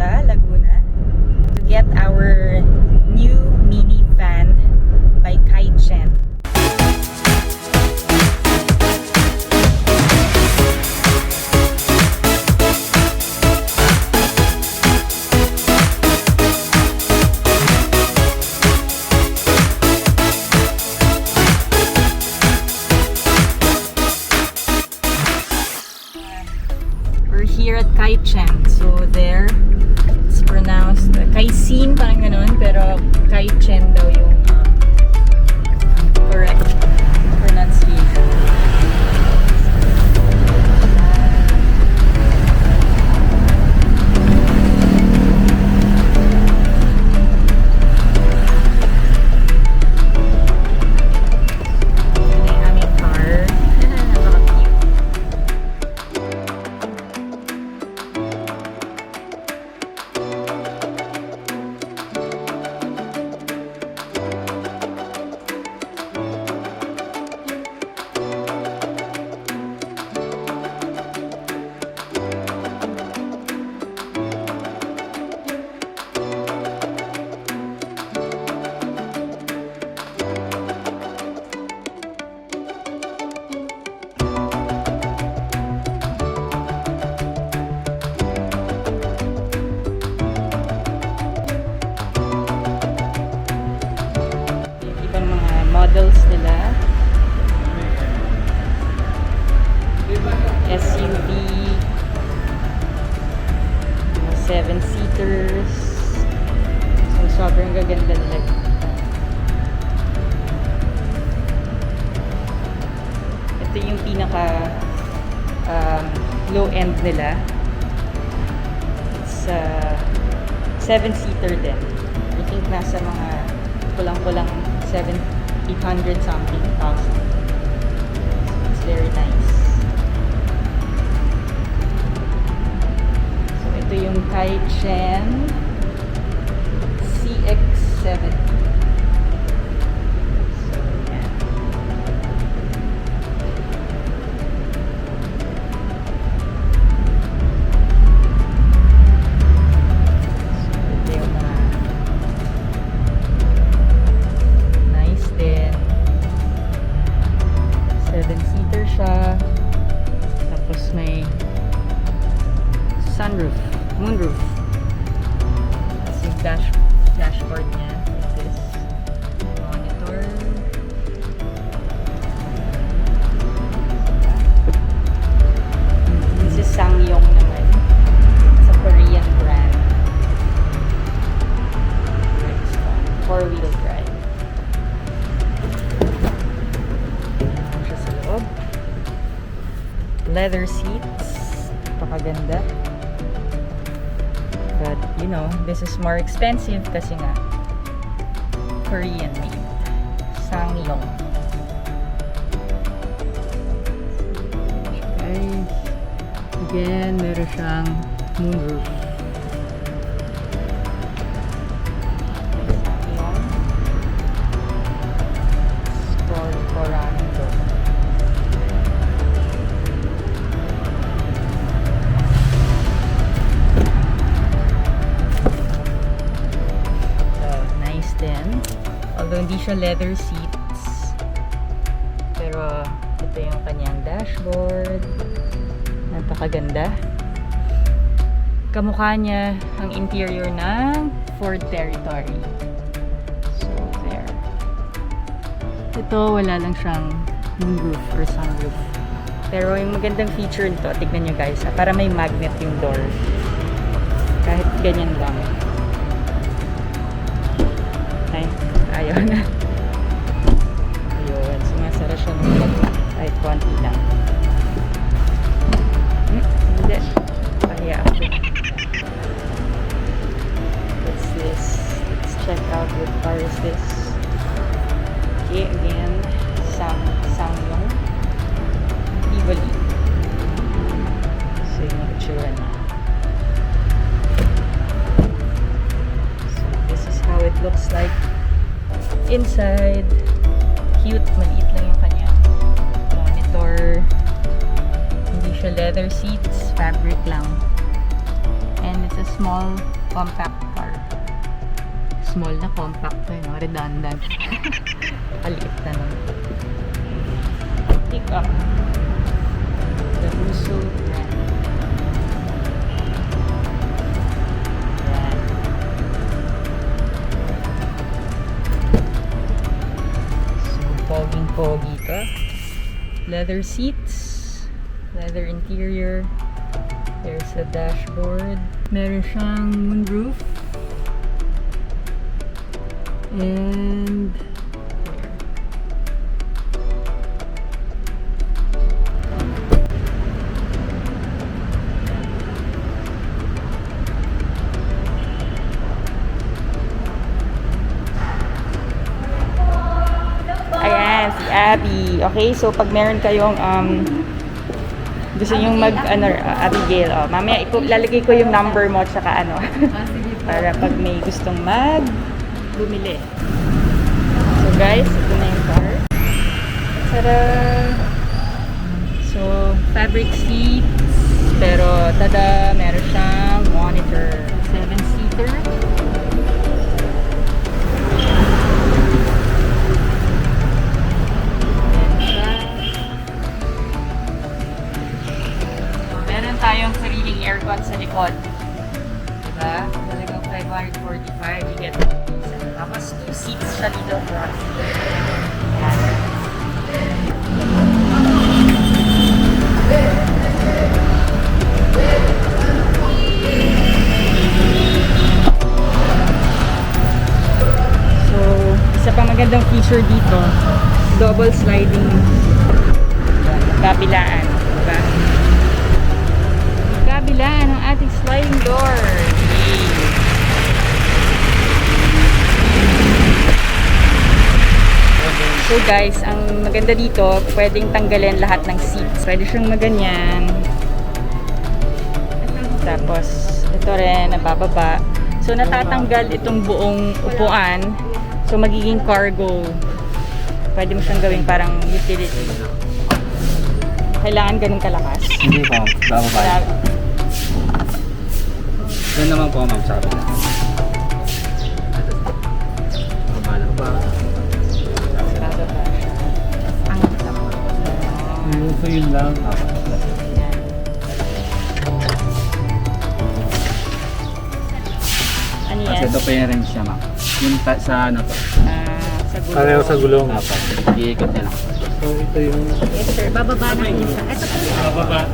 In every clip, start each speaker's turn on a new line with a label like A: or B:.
A: sa Laguna to get our new mini van by Kaicene. We're here at Kaicene. So there, it's pronounced Kaicene, parang ganun, pero Kaicene daw yung correct pronunciation. Models nila, SUV, 7-seaters, so sobrang gaganda nila. Ito yung pinaka low end nila. It's 7-seater din. I think nasa mga kulang-kulang 800 something thousand. It's very nice. So ito yung Kaicene CX-70. So yeah. So ito yung mga nice din. 7-seater siya. Tapos may sunroof, moonroof. Tapos yung dashboard niya. Like this. Monitor. This is Sangyong naman. It's a Korean brand. It's 4-wheel drive. Leather seats, napakaganda. But you know, this is more expensive kasi nga Korean made. Sangyong. Guys, again, meron siyang moonroof. Although hindi siya leather seats, pero ito yung kanyang dashboard. Napakaganda. Kamukha niya ang interior ng Ford Territory. So there. Ito wala lang siyang moonroof or sunroof. Pero yung magandang feature nito, tignan nyo guys, para may magnet yung door. Kahit ganyan lang. Ay, ayaw na. Ayun, sumasara siya ng kahit konti lang. Hindi. Pahiya ako. What's this? Let's check out what car is this. Okay, again, Sangyong. Tivoli. So, yung itsura niya. So, this is how it looks like inside. Cute, maliit lang yung kanyang monitor. Hindi siya leather seats, fabric lang. And it's a small, compact car. Small na compact to, no? Redundant. Kaliit na nun. Pick up. The Muso brand. Yan. So, poging-pogi to. Leather seats. Leather interior. There's a dashboard. Meron siyang moonroof. And ayan, si Abby. Okay, so pag meron kayong gusto nyo mag Abigail, mamaya lalagay ko yung number mo tsaka ano para pag may gustong bumili. So guys, ito na yung car. Tara! So, fabric seats. Pero, tada! Meron siyang monitor. 7-seater. Meron tayong sariling aircon sa likod. Diba? Talagang 545. You get tapos 2 seats siya dito front. Yan. So, isa pa magandang feature dito, double sliding kabilaan. Diba? Kabilaan ng ating sliding door. So guys, ang maganda dito, pwedeng tanggalin lahat ng seats. Pwede siyang maganyan. Tapos, ito rin, nabababa. So, natatanggal itong buong upuan. So, magiging cargo. Pwede mo siyang gawing parang utility. Kailangan ganun kalakas.
B: Hindi po, bababa. Yan naman po, ma'am, sabi na. Babala ko ba? So yun lang.
A: Ano yan?
B: Kasi ito pa yung range niya, ma'am. Yung sa ano to?
A: Sa gulong.
C: Pareho sa gulong.
B: Apo. Iikot niya lang.
C: So ito yung
A: Yes sir, bababa na isa. Ito po.
C: bababa.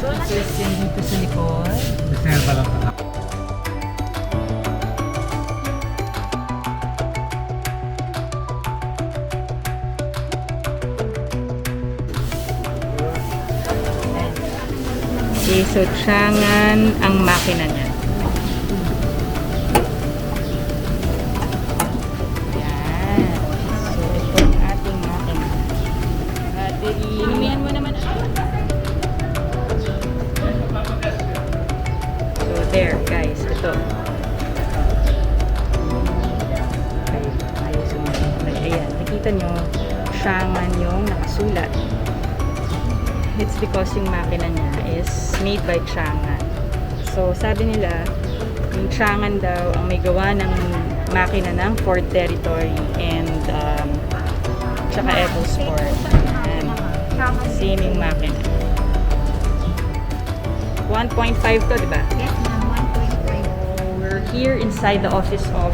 A: So, question dito sa likod.
C: Reserva lang pala.
A: Okay, so tiyangan ang makina niya. Yan. So, ito ang ating makina. Battery. Inumihan mo naman. So, there guys. Ito. Okay, ayos mo. Ayan, nakita nyo, tiyangan yung nakasulat. It's because yung makina niya is made by Changan. So, sabi nila, yung Changan daw ang may gawa ng makina ng Ford Territory and tsaka EcoSport. And same yung makina. 1.5 to, diba?
D: Yes, ma'am. 1.5.
A: So, we're here inside the office of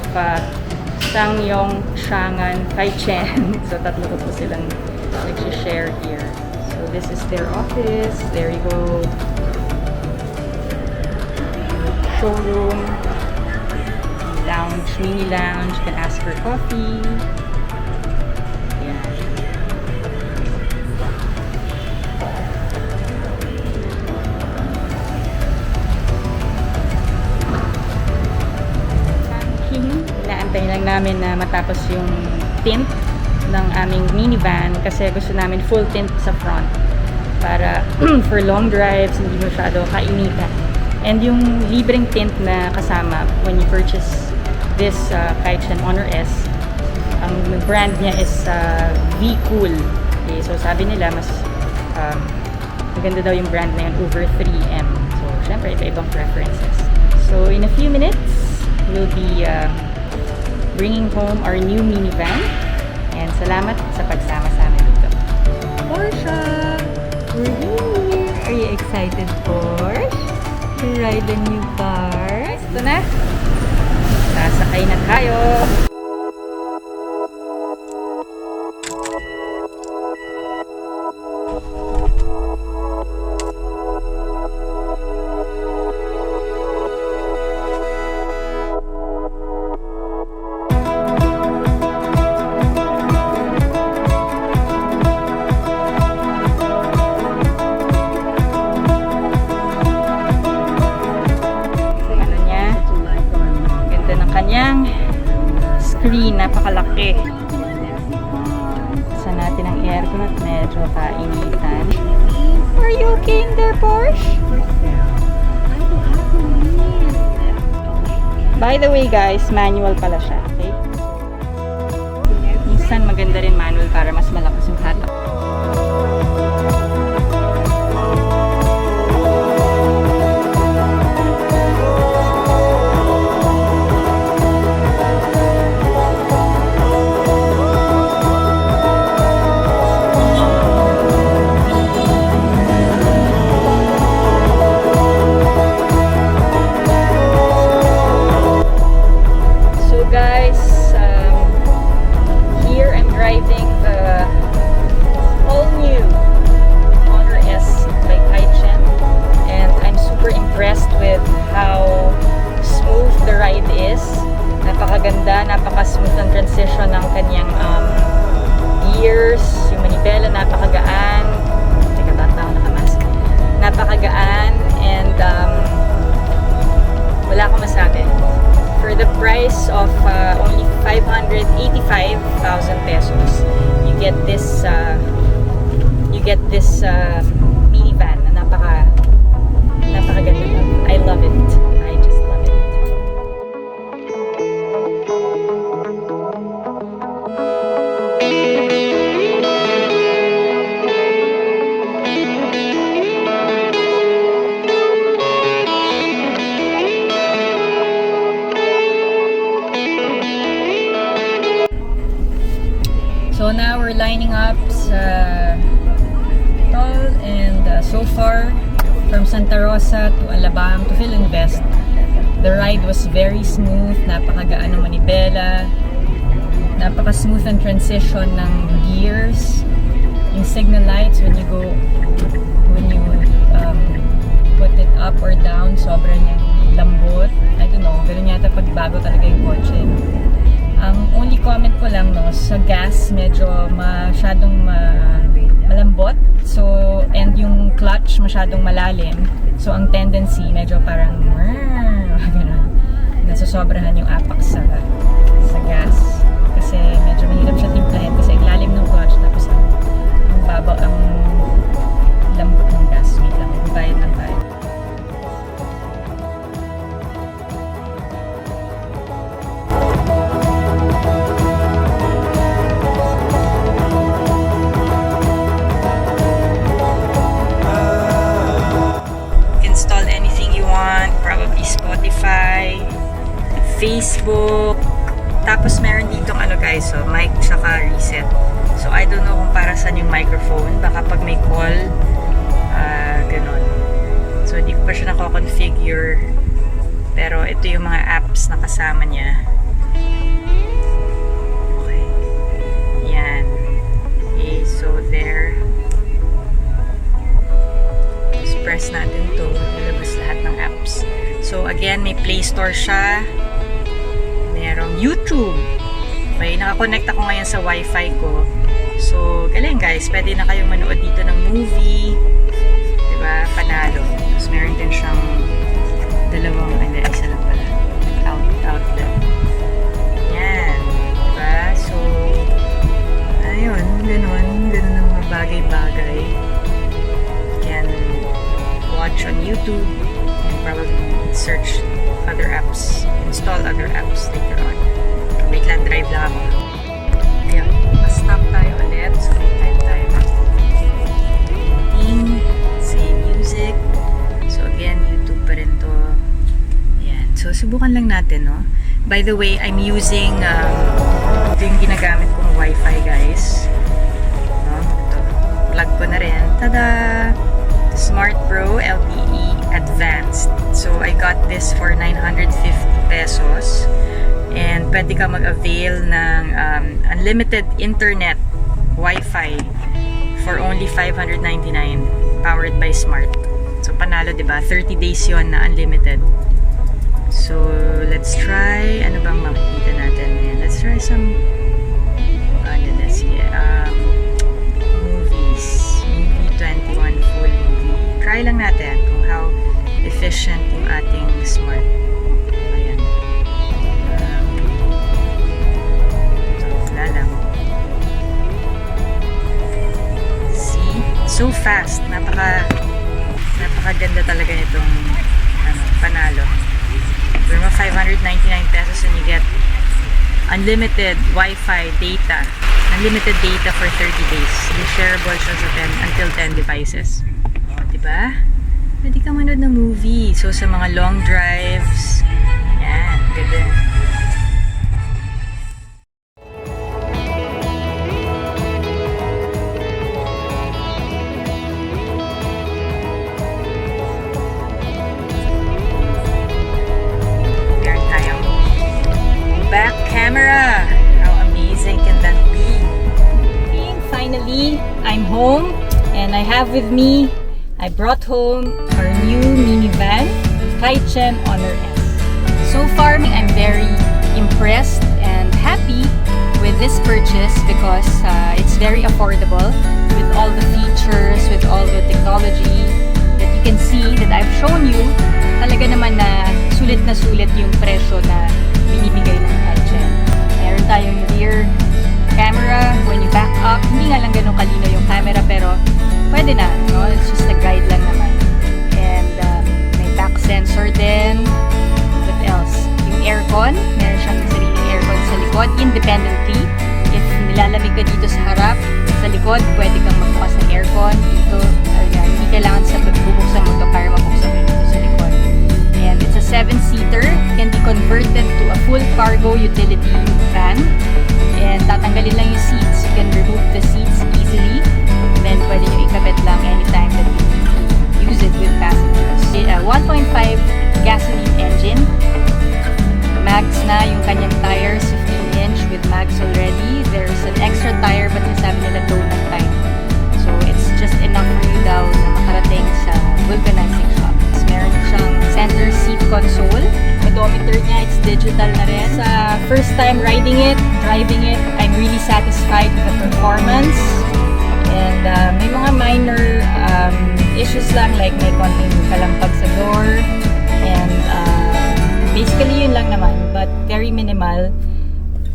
A: Sangyong Changan Kaicene. So, tatlo po silang nag-share here. So this is their office. There you go. Showroom. Lounge, mini lounge. You can ask for coffee. Yeah. Inaantay lang namin na matapos yung tint ng aming minivan kasi gusto namin full tint sa front para for long drives hindi masyado kainitan. And yung libreng tint na kasama when you purchase this Kaicene Honor S, ang brand niya is V-Cool. Okay, so sabi nila mas maganda daw yung brand na yun over 3M. So syempre, iba-ibang preferences. So, in a few minutes, we'll be bringing home our new minivan. And salamat sa pagsama sa amin dito. Porsche! We're here! Are you excited, Porsche? To ride the new car? Ito na! Sasakay na tayo! Screen, napakalaki. Sa natin ang aircon at medyo kainitan. Are you okay in there, Porsche? By the way guys, manual pala siya, okay? Minsan maganda rin manual para mas malakas yung hatak. Driving the all-new Honor S by Kaicene, and I'm super impressed with how smooth the ride is. Napakaganda, napaka-smooth ang transition ng kanyang gears, yung manibela, napakagaan. Teka, bata ako nakamask. Napakagaan, and wala akong masabi. For the price of only 585,000 pesos, you get this minivan na napakaganda. I love it. I just love it. So now we're lining up sa toll, and so far from Santa Rosa to Alabang to Philinvest, the ride was very smooth, napakagaan ng manibela, napaka-smooth ang transition ng gears, yung signal lights when you put it up or down, sobrang yung lambot. I don't know, ganun yata pagbago talaga yung kotse. Ang only comment ko lang, no, sa gas medyo masyadong malambot, so, and yung clutch masyadong malalim, so ang tendency medyo parang ganun, nasosobrahan yung apak sa gas, kasi medyo mahirap siya timplahin kasi ang lalim ng clutch, tapos ang babaw, ang lambot ng gas. Wait lang, bayad ng tayo. Spotify, Facebook, tapos meron ditong guys, so mic tsaka reset. So I don't know kung para saan yung microphone, baka pag may call, ganun. So hindi ko pa siya nako-configure, pero ito yung mga apps na kasama niya. Okay. Yan. Okay, so there. Just press natin to, ilabas lahat ng apps. So again, may Play Store siya. Merong YouTube. Okay, nakakonect ako ngayon sa Wi-Fi ko. So, galing guys, pwede na kayong manood dito ng movie. Diba? Panalo. Tapos meron din siyang isa lang pala. Outlet. Yan. Diba? So, ayun, ganun ang mga bagay-bagay. You can watch on YouTube. Probably search other apps, install other apps later on. Wait lang, drive lang ako. Ayan, stop tayo ulit. So, may time tayo mag say music. So again, YouTube subukan lang natin, no? By the way, I'm using ito yung ginagamit kong Wi-Fi, guys. No? Ito, plug ko na rin. Tada! Smart Pro LTE Advanced. So, I got this for 950 pesos. And pwede ka mag-avail ng unlimited internet Wi-Fi for only 599, powered by Smart. So, panalo, diba? 30 days yon na unlimited. So, let's try, ano bang makikita natin ngayon? Let's try some, movies. Movie 21 full movie. Try lang natin kung how efficient yung ating Smart. Ayan. Wala lang. See? So fast. Napakaganda talaga nitong panalo. For 599 pesos and you get unlimited Wi-Fi data. Unlimited data for 30 days. Shareable siya sa until 10 devices. O, diba? Pwede ka manood ng movie. So, sa mga long drives, yan, ganda. Back camera. How amazing can that be? Finally, I'm home and I have with me, I brought home our new minivan, Kaicene Honor S. So far, I'm very impressed and happy with this purchase because it's very affordable with all the features, with all the technology that you can see that I've shown you. Talaga naman na sulit yung presyo na binibigay ng Kaicene. Meron tayong rear camera when you back up. Hindi nga lang ganun kalino yung camera pero pwede na, no? It's just a guide lang naman. And may back sensor din. What else? Yung aircon. Meron siyang sariling aircon sa likod independently. If nilalamig ka dito sa harap, sa likod, pwede kang magbukas ng aircon. Dito, ayan, hindi kailangan sa bubuksan mo ito para mabuksan mo dito sa likod. And it's a 7-seater. Can be converted to a full cargo utility van. And tatanggalin lang yung seats. You can remove the seats easily. And then pwede nyo ikabit lang anytime that you need to use it with passengers. 1.5 gasoline engine. Mags na yung kanyang tires, 15-inch with mags already. There's an extra tire but nasabi nila donut type. So it's just enough for you daw na makarating sa vulcanizing shop. Meron siyang center seat console. Odometer niya, it's digital na rin. Sa first time riding it, driving it, I'm really satisfied with the performance. And may mga minor issues lang like may konting kalampag sa door. And basically yun lang naman, but very minimal.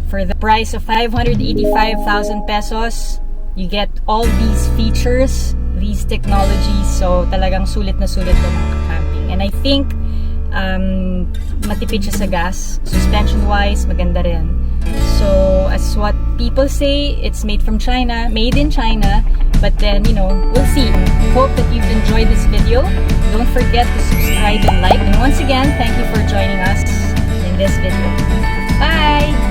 A: For the price of 585,000 pesos, you get all these features, these technologies. So talagang sulit na sulit na mga camping. And I think matipid siya sa gas. Suspension wise, maganda rin. So as what people say, it's made from China, made in China, but then, you know, we'll see. Hope that you've enjoyed this video. Don't forget to subscribe and like. And once again, thank you for joining us in this video. Bye!